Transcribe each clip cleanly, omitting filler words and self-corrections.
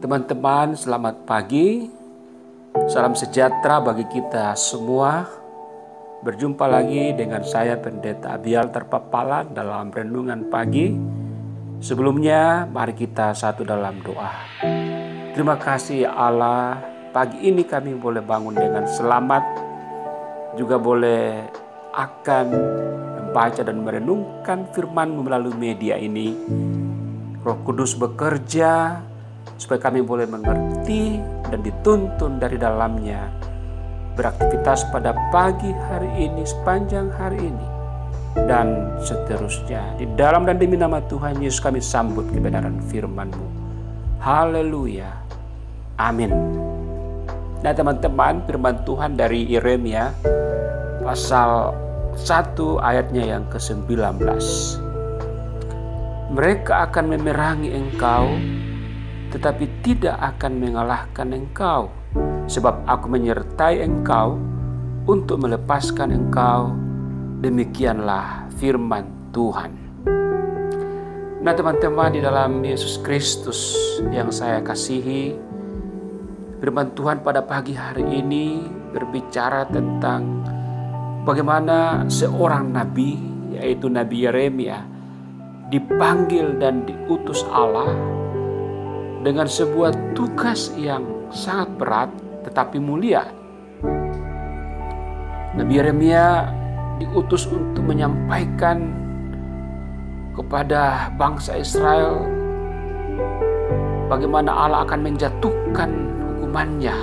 Teman-teman, selamat pagi. Salam sejahtera bagi kita semua. Berjumpa lagi dengan saya Pendeta Abial Terpapalan dalam renungan pagi. Sebelumnya, mari kita satu dalam doa. Terima kasih ya Allah, pagi ini kami boleh bangun dengan selamat. Juga boleh akan membaca dan merenungkan firman-Mu melalui media ini. Roh Kudus bekerja supaya kami boleh mengerti dan dituntun dari dalamnya. Beraktivitas pada pagi hari ini, sepanjang hari ini, dan seterusnya. Di dalam dan demi nama Tuhan Yesus kami sambut kebenaran firman-Mu. Haleluya. Amin. Nah teman-teman, firman Tuhan dari Yeremia pasal 1 ayatnya yang ke-19. Mereka akan memerangi engkau, tetapi tidak akan mengalahkan engkau, sebab aku menyertai engkau untuk melepaskan engkau. Demikianlah firman Tuhan. Nah teman-teman, di dalam Yesus Kristus yang saya kasihi, firman Tuhan pada pagi hari ini berbicara tentang bagaimana seorang nabi, yaitu Nabi Yeremia, dipanggil dan diutus Allah dengan sebuah tugas yang sangat berat tetapi mulia. Nabi Yeremia diutus untuk menyampaikan kepada bangsa Israel bagaimana Allah akan menjatuhkan hukumannya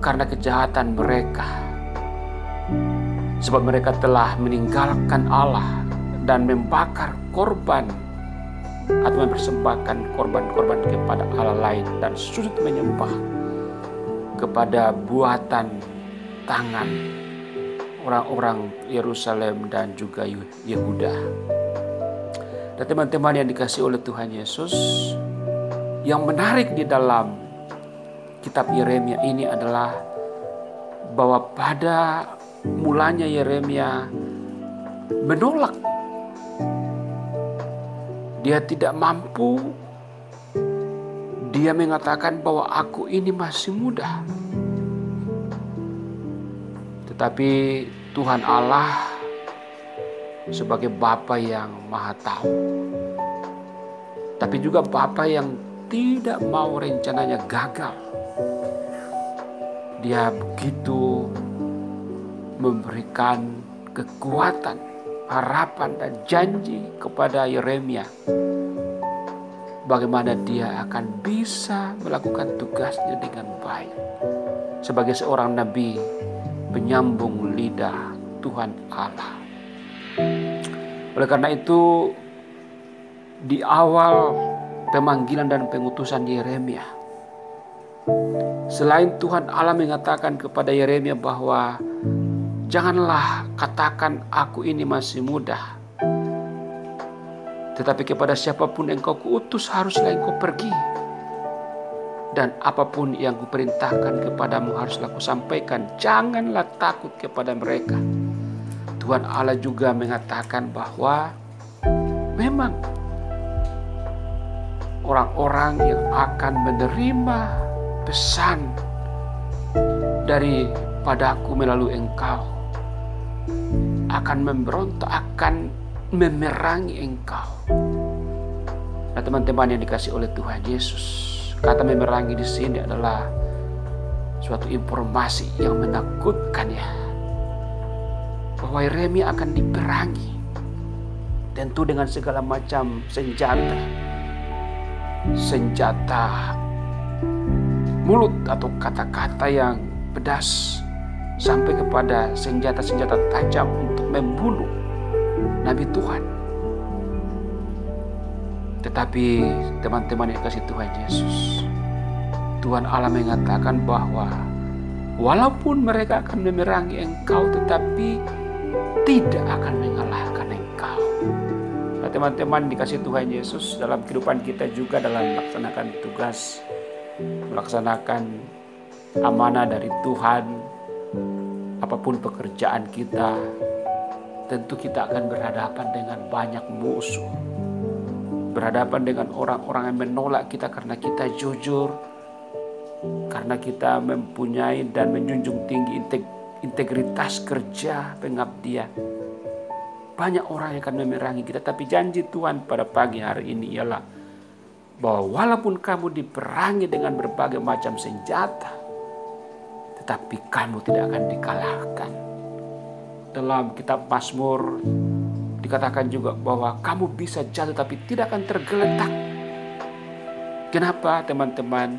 karena kejahatan mereka. Sebab mereka telah meninggalkan Allah dan membakar korban atau mempersembahkan korban-korban kepada Allah lain dan sujud menyembah kepada buatan tangan orang-orang Yerusalem dan juga Yehuda. Dan teman-teman yang dikasihi oleh Tuhan Yesus, yang menarik di dalam kitab Yeremia ini adalah bahwa pada mulanya Yeremia menolak. Dia tidak mampu. Dia mengatakan bahwa aku ini masih muda. Tetapi Tuhan Allah sebagai Bapa yang Maha Tahu, tapi juga Bapa yang tidak mau rencananya gagal. Dia begitu memberikan kekuatan, harapan dan janji kepada Yeremia bagaimana dia akan bisa melakukan tugasnya dengan baik sebagai seorang nabi penyambung lidah Tuhan Allah. Oleh karena itu, di awal pemanggilan dan pengutusan Yeremia, selain Tuhan Allah mengatakan kepada Yeremia bahwa janganlah katakan aku ini masih muda, tetapi kepada siapapun engkau kuutus haruslah engkau pergi. Dan apapun yang kuperintahkan kepadamu haruslah kusampaikan. Janganlah takut kepada mereka. Tuhan Allah juga mengatakan bahwa memang orang-orang yang akan menerima pesan daripadaku melalui engkau akan memberontak, akan memerangi engkau. Nah teman-teman yang dikasihi oleh Tuhan Yesus, kata memerangi di sini adalah suatu informasi yang menakutkan ya, bahwa Yeremia akan diperangi, tentu dengan segala macam senjata mulut atau kata-kata yang pedas, sampai kepada senjata-senjata tajam untuk membunuh Nabi Tuhan. Tetapi teman-teman yang kasih Tuhan Yesus, Tuhan Allah mengatakan bahwa walaupun mereka akan memerangi engkau, tetapi tidak akan mengalahkan engkau. Nah teman-teman dikasih Tuhan Yesus, dalam kehidupan kita juga dalam melaksanakan tugas, melaksanakan amanah dari Tuhan, apapun pekerjaan kita, tentu kita akan berhadapan dengan banyak musuh. berhadapan dengan orang-orang yang menolak kita karena kita jujur, karena kita mempunyai dan menjunjung tinggi integritas kerja pengabdian. Banyak orang yang akan memerangi kita, tapi janji Tuhan pada pagi hari ini ialah bahwa walaupun kamu diperangi dengan berbagai macam senjata, tetapi kamu tidak akan dikalahkan. Dalam kitab Mazmur dikatakan juga bahwa kamu bisa jatuh tapi tidak akan tergeletak. Kenapa teman-teman?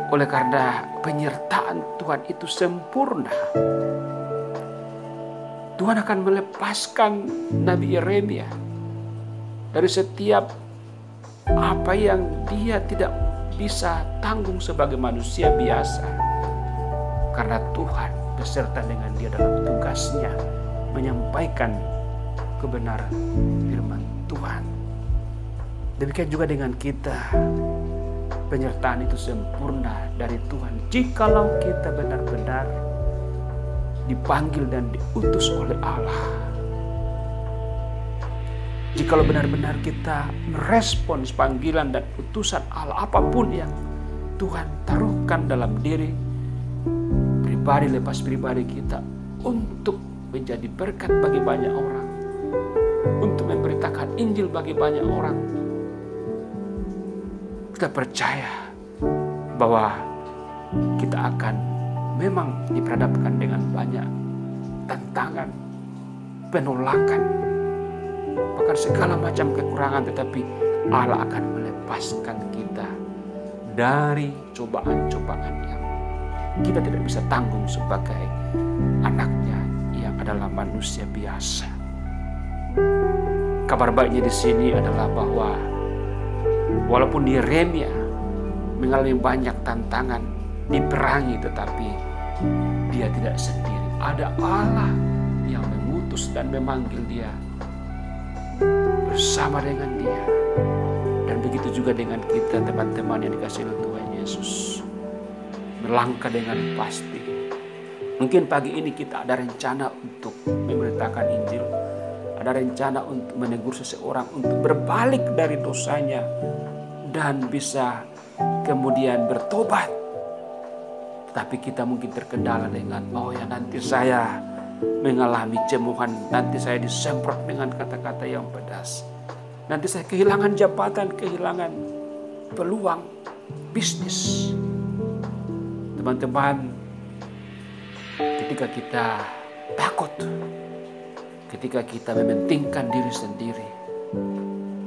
Oleh karena penyertaan Tuhan itu sempurna. Tuhan akan melepaskan Nabi Yeremia dari setiap apa yang dia tidak bisa tanggung sebagai manusia biasa. Karena Tuhan beserta dengan dia dalam tugasnya menyampaikan kebenaran firman Tuhan. Demikian juga dengan kita. Penyertaan itu sempurna dari Tuhan. Jikalau kita benar-benar dipanggil dan diutus oleh Allah. Jikalau benar-benar kita merespons panggilan dan utusan Allah, apapun yang Tuhan taruhkan dalam diri pribadi lepas pribadi kita untuk menjadi berkat bagi banyak orang, untuk memberitakan Injil bagi banyak orang, kita percaya bahwa kita akan memang diperhadapkan dengan banyak tantangan, penolakan, bahkan segala macam kekurangan, tetapi Allah akan melepaskan kita dari cobaan-cobaan yang kita tidak bisa tanggung sebagai anaknya yang adalah manusia biasa. Kabar baiknya di sini adalah bahwa walaupun Yeremia mengalami banyak tantangan, diperangi, tetapi dia tidak sendiri. Ada Allah yang mengutus dan memanggil dia bersama dengan dia. Dan begitu juga dengan kita, teman-teman yang dikasihi oleh Tuhan Yesus. Melangkah dengan pasti. Mungkin pagi ini kita ada rencana untuk memberitakan Injil. Ada rencana untuk menegur seseorang untuk berbalik dari dosanya dan bisa kemudian bertobat. Tapi kita mungkin terkendala dengan, oh ya nanti saya mengalami cemoohan, nanti saya disemprot dengan kata-kata yang pedas. Nanti saya kehilangan jabatan, kehilangan peluang bisnis. Teman-teman, ketika kita takut, ketika kita mementingkan diri sendiri,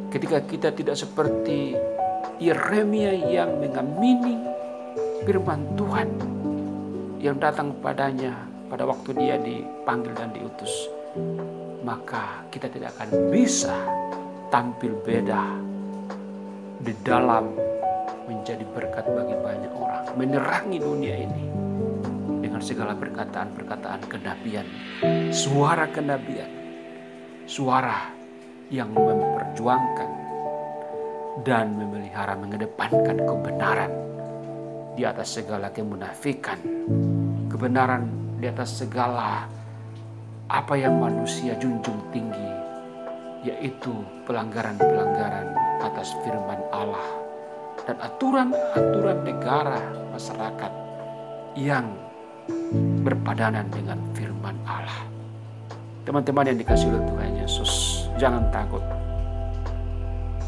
ketika kita tidak seperti Yeremia yang mengamini firman Tuhan yang datang padanya pada waktu dia dipanggil dan diutus, maka kita tidak akan bisa tampil beda di dalam menjadi berkat bagi banyak orang, menerangi dunia ini dengan segala perkataan-perkataan kenabian, suara kenabian, suara yang memperjuangkan dan memelihara, mengedepankan kebenaran di atas segala kemunafikan, kebenaran di atas segala apa yang manusia junjung tinggi, yaitu pelanggaran-pelanggaran atas firman Allah dan aturan-aturan negara masyarakat yang berpadanan dengan firman Allah. Teman-teman yang dikasihi oleh Tuhan Yesus, jangan takut.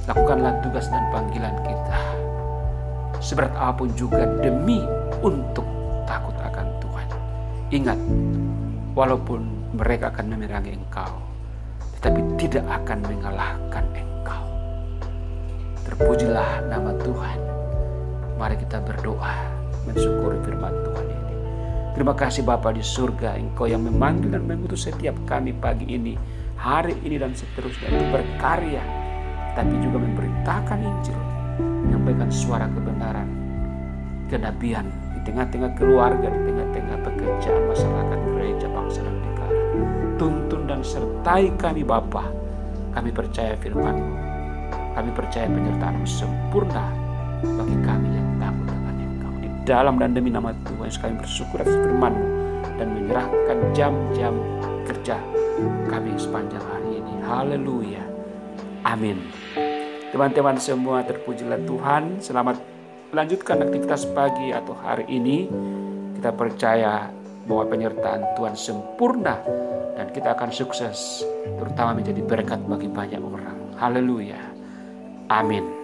Lakukanlah tugas dan panggilan kita, seberat apapun juga, demi untuk takut akan Tuhan. Ingat, walaupun mereka akan memerangi engkau, tetapi tidak akan mengalahkan engkau. Terpujilah nama Tuhan. Mari kita berdoa mensyukuri firman Tuhan ini. Terima kasih Bapa di surga, Engkau yang memanggil dan mengutus setiap kami pagi ini, hari ini dan seterusnya untuk berkarya, tapi juga memberitakan Injil, menyampaikan suara kebenaran, kenabian di tengah-tengah keluarga, di tengah-tengah pekerjaan masyarakat, gereja, bangsa dan negara. Tuntun dan sertai kami Bapa. Kami percaya firman-Mu, kami percaya penyertaan-Mu sempurna bagi kami yang takut akan Engkau. Di dalam dan demi nama Tuhan Yesus kami bersyukur atas firman-Mu dan menyerahkan jam-jam kerja kami sepanjang hari ini. Haleluya. Amin. Teman-teman semua, terpujilah Tuhan. Selamat melanjutkan aktivitas pagi atau hari ini. Kita percaya bahwa penyertaan Tuhan sempurna dan kita akan sukses, terutama menjadi berkat bagi banyak orang. Haleluya. Amin.